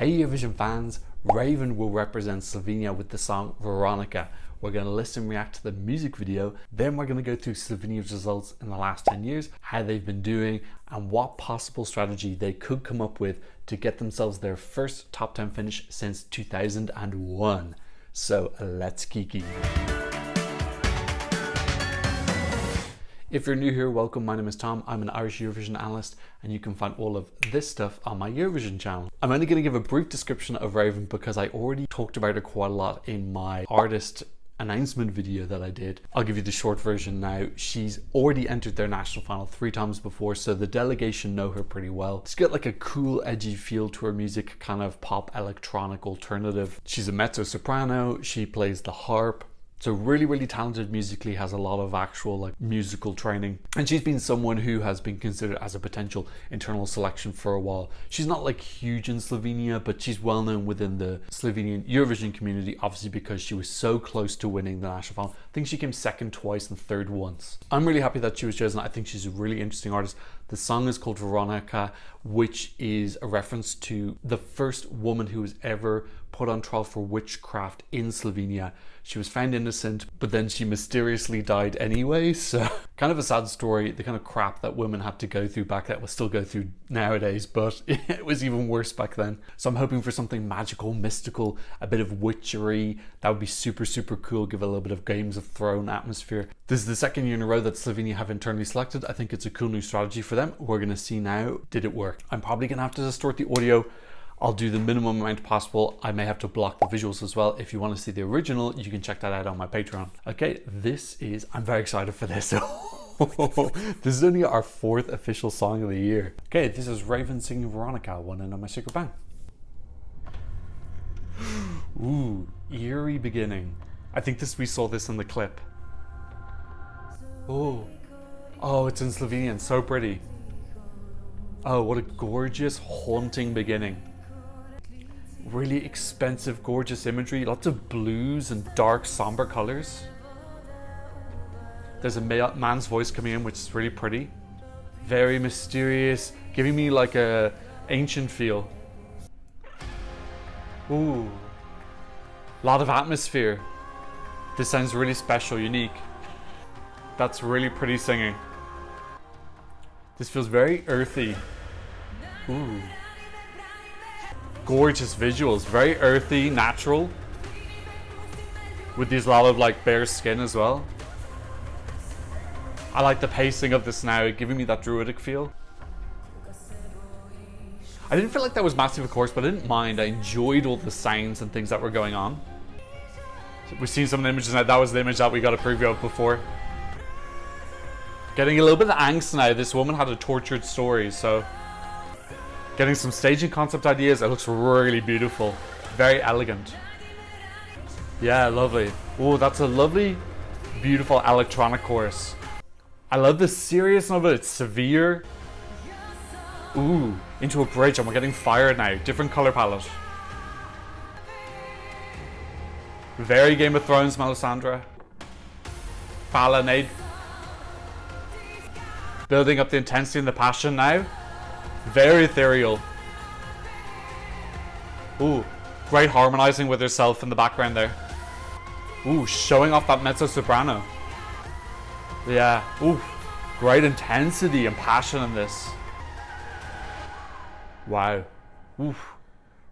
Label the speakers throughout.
Speaker 1: Hey Eurovision fans, Raiven will represent Slovenia with the song Veronika. We're going to listen and react to the music video, then we're going to go through Slovenia's results in the last 10 years, how they've been doing, and what possible strategy they could come up with to get themselves their first top 10 finish since 2001. So let's kiki. If you're new here, welcome. My name is Tom. I'm an Irish Eurovision analyst, and you can find all of this stuff on my Eurovision channel. I'm only going to give a brief description of Raiven because I already talked about her quite a lot in my artist announcement video that I did. I'll give you the short version now. She's already entered their national final 3 times before, so the delegation know her pretty well. She's got like a cool, edgy feel to her music, kind of pop electronic alternative. She's a mezzo-soprano. She plays the harp. So really talented musically, has a lot of actual like musical training. And she's been someone who has been considered as a potential internal selection for a while. She's not like huge in Slovenia, but she's well known within the Slovenian Eurovision community, obviously because she was so close to winning the national final. I think she came second twice and third once. I'm really happy that she was chosen. I think she's a really interesting artist. The song is called Veronika, which is a reference to the first woman who was ever put on trial for witchcraft in Slovenia. She was found innocent, but then she mysteriously died anyway. So kind of a sad story, the kind of crap that women had to go through back then will still go through nowadays, but it was even worse back then. So I'm hoping for something magical, mystical, a bit of witchery. That would be super cool, give a little bit of Games of Thrones atmosphere. This is the second year in a row that Slovenia have internally selected. I think it's a cool new strategy for them. We're gonna see now, did it work? I'm probably gonna have to distort the audio. I'll do the minimum amount possible. I may have to block the visuals as well. If you want to see the original, you can check that out on my Patreon. Okay, I'm very excited for this. This is only our 4th official song of the year. Okay, this is Raiven singing Veronika, one in on my secret bang. Ooh, eerie beginning. I think we saw this in the clip. Oh, it's in Slovenian, so pretty. Oh, what a gorgeous, haunting beginning. Really expensive, gorgeous imagery, lots of blues and dark, somber colors. There's a man's voice coming in, which is really pretty. Very mysterious, giving me like a ancient feel. Ooh, lot of atmosphere. This sounds really special, unique. That's really pretty singing. This feels very earthy. Ooh. Gorgeous visuals, very earthy, natural. With these lot of like bare skin as well. I like the pacing of this now, giving me that druidic feel. I didn't feel like that was massive of course, but I didn't mind. I enjoyed all the sounds and things that were going on. So we've seen some of the images now. That was the image that we got a preview of before. Getting a little bit of angst now. This woman had a tortured story, so getting some staging concept ideas. It looks really beautiful, very elegant. Yeah, lovely. Oh, that's a lovely, beautiful electronic chorus. I love the seriousness of it. It's severe. Ooh, into a bridge, and we're getting fire now. Different color palette. Very Game of Thrones, Melisandre. Falanade. Building up the intensity and the passion now. Very ethereal. Ooh, great harmonizing with herself in the background there. Ooh, showing off that mezzo-soprano. Yeah, ooh, great intensity and passion in this. Wow. Oof.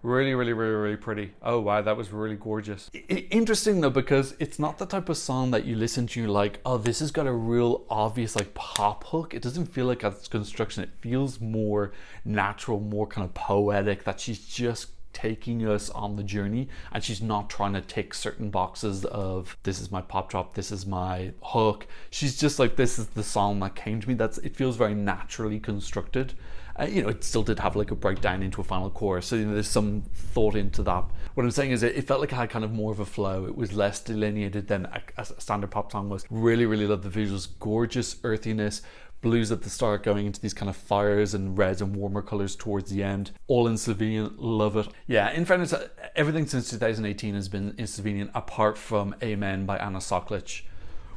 Speaker 1: Really pretty. Oh wow, that was really gorgeous. Interesting though, because it's not the type of song that you listen to, you're like, oh, this has got a real obvious like pop hook. It doesn't feel like that's construction. It feels more natural, more kind of poetic, that she's just taking us on the journey and she's not trying to tick certain boxes of this is my pop drop, this is my hook. She's just like, this is the song that came to me. It feels very naturally constructed. It still did have like a breakdown into a final chorus, so there's some thought into that. What I'm saying is it felt like it had kind of more of a flow. It was less delineated than a standard pop song was. Really love the visuals, gorgeous earthiness, blues at the start going into these kind of fires and reds and warmer colors towards the end. All in Slovenian, love it. Yeah, in fairness, everything since 2018 has been in Slovenian apart from Amen by Anna Soklic,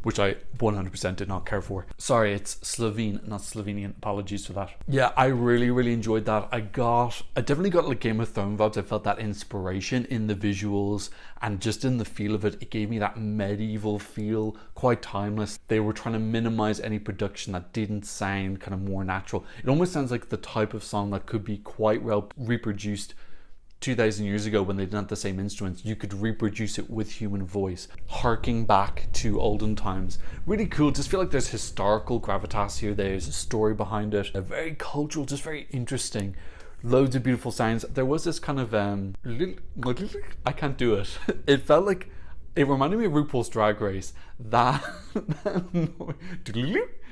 Speaker 1: which I 100% did not care for. Sorry, it's Slovene, not Slovenian. Apologies for that. Yeah, I really enjoyed that. I definitely got like Game of Thrones vibes. I felt that inspiration in the visuals and just in the feel of it. It gave me that medieval feel, quite timeless. They were trying to minimize any production that didn't sound kind of more natural. It almost sounds like the type of song that could be quite well reproduced 2,000 years ago when they didn't have the same instruments. You could reproduce it with human voice, harking back to olden times. Really cool. Just feel like there's historical gravitas here. There's a story behind it. Very cultural, just very interesting. Loads of beautiful sounds. There was this kind of I can't do it. It felt like, it reminded me of RuPaul's Drag Race.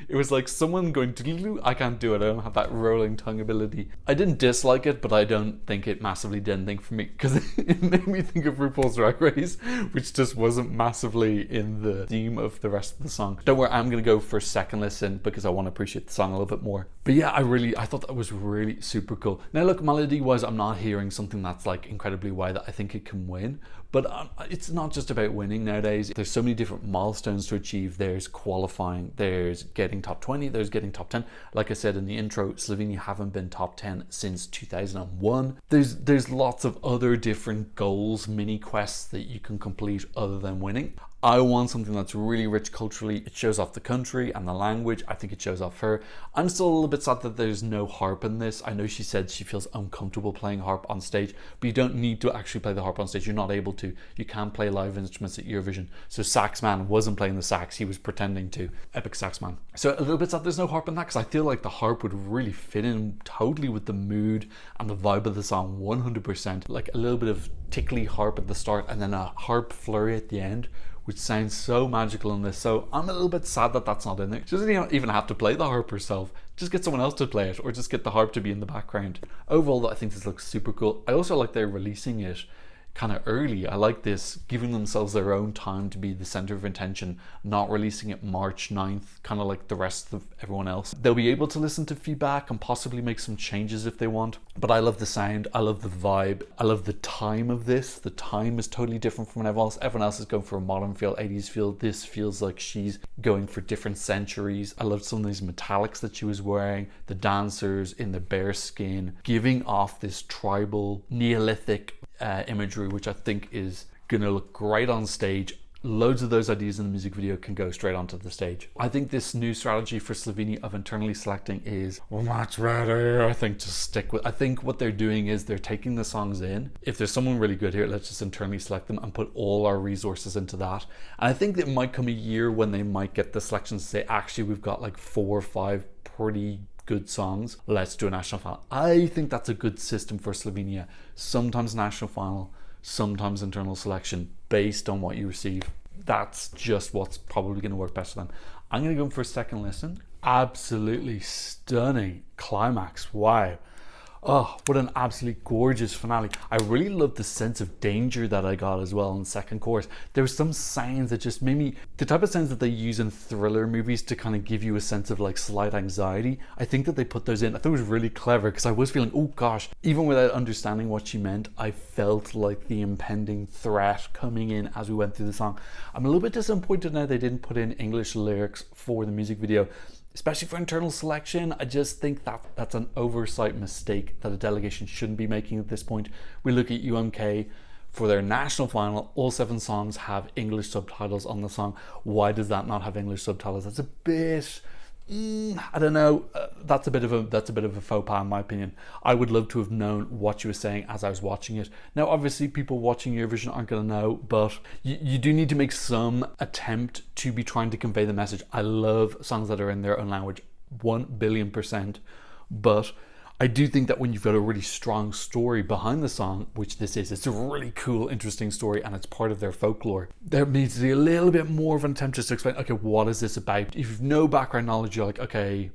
Speaker 1: It was like someone going, I can't do it, I don't have that rolling tongue ability. I didn't dislike it, but I don't think it massively did anything for me, because it made me think of RuPaul's Drag Race, which just wasn't massively in the theme of the rest of the song. Don't worry, I'm gonna go for a second listen because I want to appreciate the song a little bit more. But yeah, I thought that was really super cool. Now look, melody wise, I'm not hearing something that's like incredibly wide that I think it can win, but it's not just about winning nowadays. There's so many different milestones to achieve. There's qualifying, there's getting top 20, there's getting top 10. Like I said in the intro, Slovenia haven't been top 10 since 2001. There's lots of other different goals, mini quests that you can complete other than winning. I want something that's really rich culturally. It shows off the country and the language. I think it shows off her. I'm still a little bit sad that there's no harp in this. I know she said she feels uncomfortable playing harp on stage, but you don't need to actually play the harp on stage. You're not able to. You can play live instruments at Eurovision. So Saxman wasn't playing the sax. He was pretending to. Epic Saxman. So a little bit sad there's no harp in that, because I feel like the harp would really fit in totally with the mood and the vibe of the song 100%. Like a little bit of tickly harp at the start and then a harp flurry at the end, which sounds so magical in this. So I'm a little bit sad that that's not in there. She doesn't even have to play the harp herself. Just get someone else to play it, or just get the harp to be in the background. Overall, I think this looks super cool. I also like they're releasing it kind of early. I like this, giving themselves their own time to be the center of attention, not releasing it March 9th, kind of like the rest of everyone else. They'll be able to listen to feedback and possibly make some changes if they want. But I love the sound, I love the vibe, I love the time of this. The time is totally different from everyone else. Everyone else is going for a modern feel, 80s feel. This feels like she's going for different centuries. I loved some of these metallics that she was wearing, the dancers in the bear skin, giving off this tribal, Neolithic imagery, which I think is gonna look great on stage. Loads of those ideas in the music video can go straight onto the stage. I think this new strategy for Slovenia of internally selecting is much better. I think just stick with, I think what they're doing is they're taking the songs in. If there's someone really good here, let's just internally select them and put all our resources into that. And I think it might come a year when they might get the selections to say, actually, we've got like 4 or 5 pretty good songs, let's do a national final. I think that's a good system for Slovenia. Sometimes national final, sometimes internal selection, based on what you receive. That's just what's probably going to work best for them. I'm going to go for a second listen. Absolutely stunning climax. Wow. Oh, what an absolutely gorgeous finale. I really love the sense of danger that I got as well in the second chorus. There were some sounds that just made me, the type of sounds that they use in thriller movies to kind of give you a sense of like slight anxiety. I think that they put those in. I thought it was really clever, because I was feeling, oh gosh, even without understanding what she meant, I felt like the impending threat coming in as we went through the song. I'm a little bit disappointed now they didn't put in English lyrics for the music video, especially for internal selection. I just think that that's an oversight mistake that a delegation shouldn't be making at this point. We look at UMK for their national final, all 7 songs have English subtitles on the song. Why does that not have English subtitles? That's a bit, I don't know. That's a bit of a faux pas in my opinion. I would love to have known what she was saying as I was watching it. Now, obviously, people watching Eurovision aren't going to know, but you do need to make some attempt to be trying to convey the message. I love songs that are in their own language, 1,000,000,000%, but I do think that when you've got a really strong story behind the song, which this is, it's a really cool, interesting story, and it's part of their folklore, there needs to be a little bit more of an attempt just to explain, okay, what is this about? If you've no background knowledge, you're like, okay,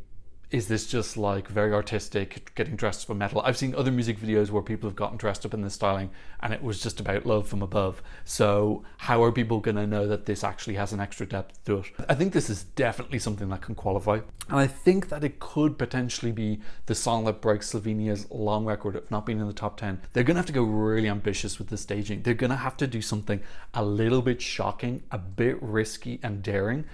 Speaker 1: is this just like very artistic, getting dressed up in metal? I've seen other music videos where people have gotten dressed up in this styling and it was just about love from above. So how are people going to know that this actually has an extra depth to it? I think this is definitely something that can qualify. And I think that it could potentially be the song that breaks Slovenia's long record of not being in the top 10. They're going to have to go really ambitious with the staging. They're going to have to do something a little bit shocking, a bit risky and daring.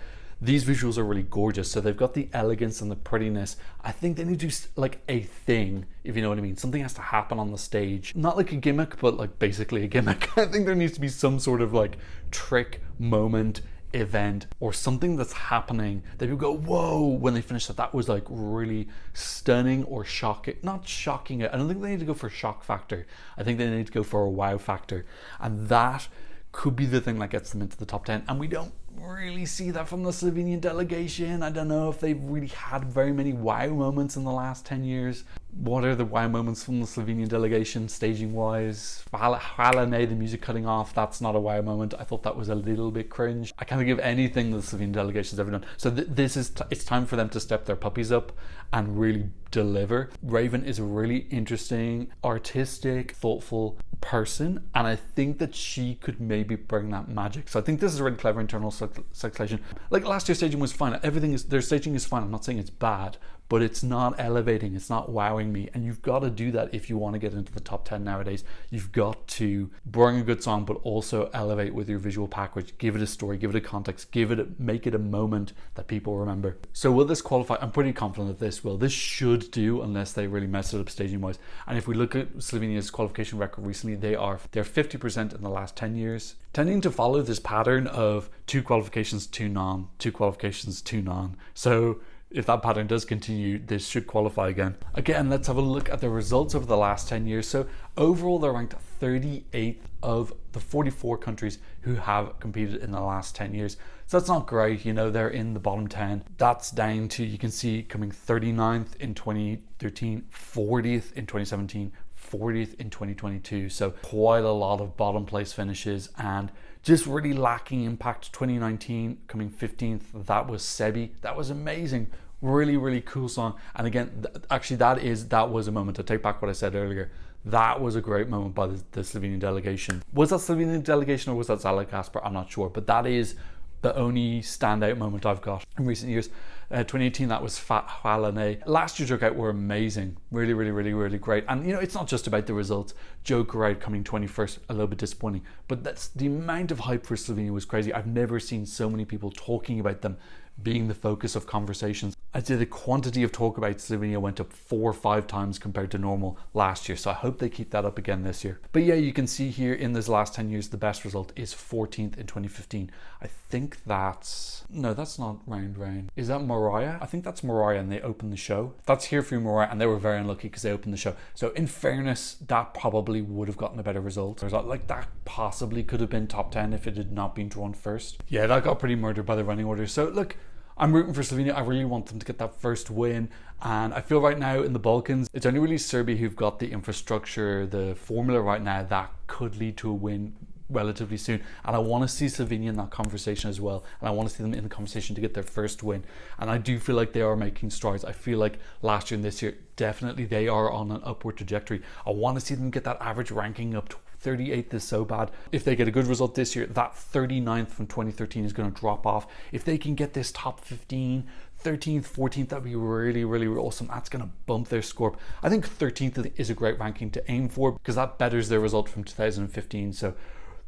Speaker 1: These visuals are really gorgeous, so they've got the elegance and the prettiness. I think they need to do like a thing, if you know what I mean. Something has to happen on the stage. Not like a gimmick, but like basically a gimmick. I think there needs to be some sort of like trick, moment, event, or something that's happening that people go, whoa, when they finish that. That was like really stunning or shocking. Not shocking it. I don't think they need to go for shock factor. I think they need to go for a wow factor. And that could be the thing that gets them into the top 10. And we don't really see that from the Slovenian delegation. I don't know if they've really had very many wow moments in the last 10 years. What are the wow moments from the Slovenian delegation staging wise? Hvala Ne, the music cutting off, that's not a wow moment. I thought that was a little bit cringe. I can't think of anything the Slovenian delegation's ever done. So it's time for them to step their puppies up and really deliver. Raiven is a really interesting, artistic, thoughtful person, and I think that she could maybe bring that magic. So I think this is a really clever internal circulation. Like last year's staging was fine. Their staging is fine. I'm not saying it's bad, but it's not elevating, it's not wowing me. And you've got to do that if you want to get into the top 10 nowadays. You've got to bring a good song, but also elevate with your visual package. Give it a story, give it a context, make it a moment that people remember. So will this qualify? I'm pretty confident that this will. This should do, unless they really mess it up staging wise. And if we look at Slovenia's qualification record recently, they're 50% in the last 10 years, tending to follow this pattern of 2 qualifications, 2 non, 2 qualifications, 2 non. So if that pattern does continue, this should qualify again. Again, let's have a look at the results over the last 10 years. So overall, they're ranked 38th of the 44 countries who have competed in the last 10 years. So that's not great, you know, they're in the bottom 10. That's down to, you can see, coming 39th in 2013, 40th in 2017, 40th in 2022. So quite a lot of bottom place finishes and just really lacking impact. 2019 coming 15th, that was Sebi. That was amazing. Really, really cool song. And again, actually that was a moment. I take back what I said earlier. That was a great moment by the Slovenian delegation. Was that Slovenian delegation or was that Zala Kasper? I'm not sure, but that is the only standout moment I've got in recent years. 2018, that was Hvala Ne. Last year's Joke Out were amazing. Really, really, really, really great. And you know, it's not just about the results. Joke Out coming 21st, a little bit disappointing. But that's the amount of hype for Slovenia was crazy. I've never seen so many people talking about them being the focus of conversations. I'd say the quantity of talk about Slovenia went up 4 or 5 times compared to normal last year. So I hope they keep that up again this year. But yeah, you can see here in this last 10 years, the best result is 14th in 2015. I think no, that's not Round Round. Is that Mariah? I think that's Mariah and they opened the show. That's Here For You, Mariah, and they were very unlucky because they opened the show. So in fairness, that probably would have gotten a better result. Like that possibly could have been top 10 if it had not been drawn first. Yeah, that got pretty murdered by the running order. So look, I'm rooting for Slovenia. I really want them to get that first win. And I feel right now in the Balkans, it's only really Serbia who've got the infrastructure, the formula right now that could lead to a win relatively soon. And I want to see Slovenia in that conversation as well. And I want to see them in the conversation to get their first win. And I do feel like they are making strides. I feel like last year and this year, definitely they are on an upward trajectory. I want to see them get that average ranking up to 38th is so bad. If they get a good result this year, that 39th from 2013 is going to drop off. If they can get this top 15, 13th, 14th, that'd be really, really awesome. That's going to bump their score. I think 13th is a great ranking to aim for because that betters their result from 2015. So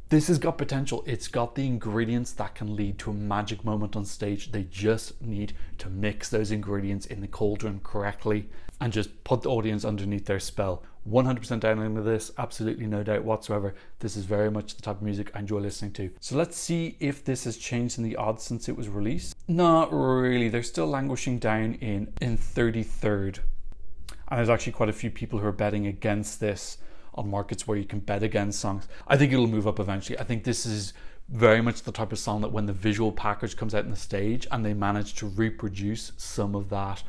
Speaker 1: this has got potential. It's got the ingredients that can lead to a magic moment on stage. They just need to mix those ingredients in the cauldron correctly and just put the audience underneath their spell. 100% down into this, absolutely no doubt whatsoever. This is very much the type of music I enjoy listening to. So let's see if this has changed in the odds since it was released. Not really. They're still languishing down in 33rd. And there's actually quite a few people who are betting against this on markets where you can bet against songs. I think it'll move up eventually. I think this is very much the type of song that when the visual package comes out on the stage and they manage to reproduce some of that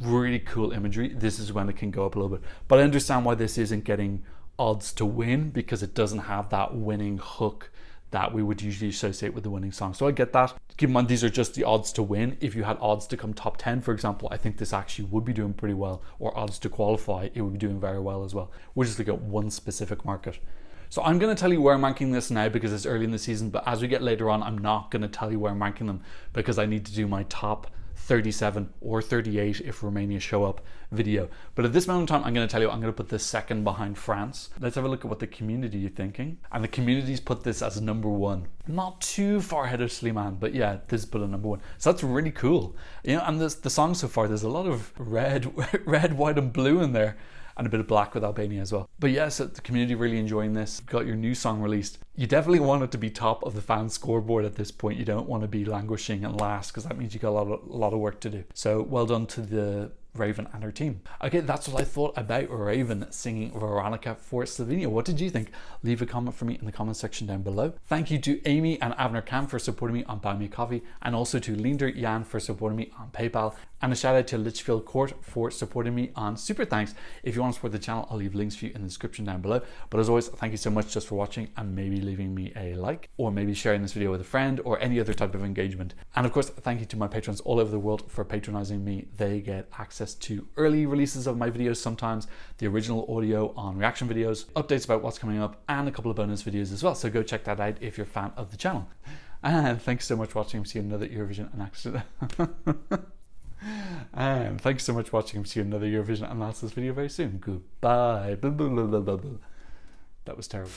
Speaker 1: really cool imagery, this is when it can go up a little bit. But I understand why this isn't getting odds to win because it doesn't have that winning hook that we would usually associate with the winning song. So I get that. Keep in mind, these are just the odds to win. If you had odds to come top 10, for example, I think this actually would be doing pretty well, or odds to qualify, it would be doing very well as well. We're just looking at one specific market. So I'm going to tell you where I'm ranking this now because it's early in the season, but as we get later on, I'm not going to tell you where I'm ranking them because I need to do my top 37 or 38 if Romania show up video. But at this moment in time, I'm going to tell you I'm going to put this second behind France. Let's have a look at what the community is thinking. And the community's put this as number one. Not too far ahead of Sleeman, but yeah, this is put at number one. So that's really cool. You know, and the song so far, there's a lot of red, white and blue in there. And a bit of black with Albania as well. But yeah, so the community really enjoying this. You've got your new song released. You definitely want it to be top of the fan scoreboard at this point. You don't want to be languishing and last because that means you got a lot of work to do. So well done to the Raiven and her team. Okay, that's what I thought about Raiven singing Veronika for Slovenia. What did you think? Leave a comment for me in the comment section down below. Thank you to Amy and Avner Kam for supporting me on Buy Me a Coffee, and also to Linder Jan for supporting me on PayPal, and a shout out to Litchfield Court for supporting me on Super Thanks. If you want to support the channel, I'll leave links for you in the description down below. But as always, thank you so much just for watching and maybe leaving me a like, or maybe sharing this video with a friend, or any other type of engagement. And of course, thank you to my patrons all over the world for patronizing me. They get access to early releases of my videos sometimes, the original audio on reaction videos, updates about what's coming up, and a couple of bonus videos as well. So go check that out if you're a fan of the channel. And thanks so much for watching. See you in another Eurovision and thanks so much for watching. See you in another Eurovision analysis video very soon. Goodbye. That was terrible.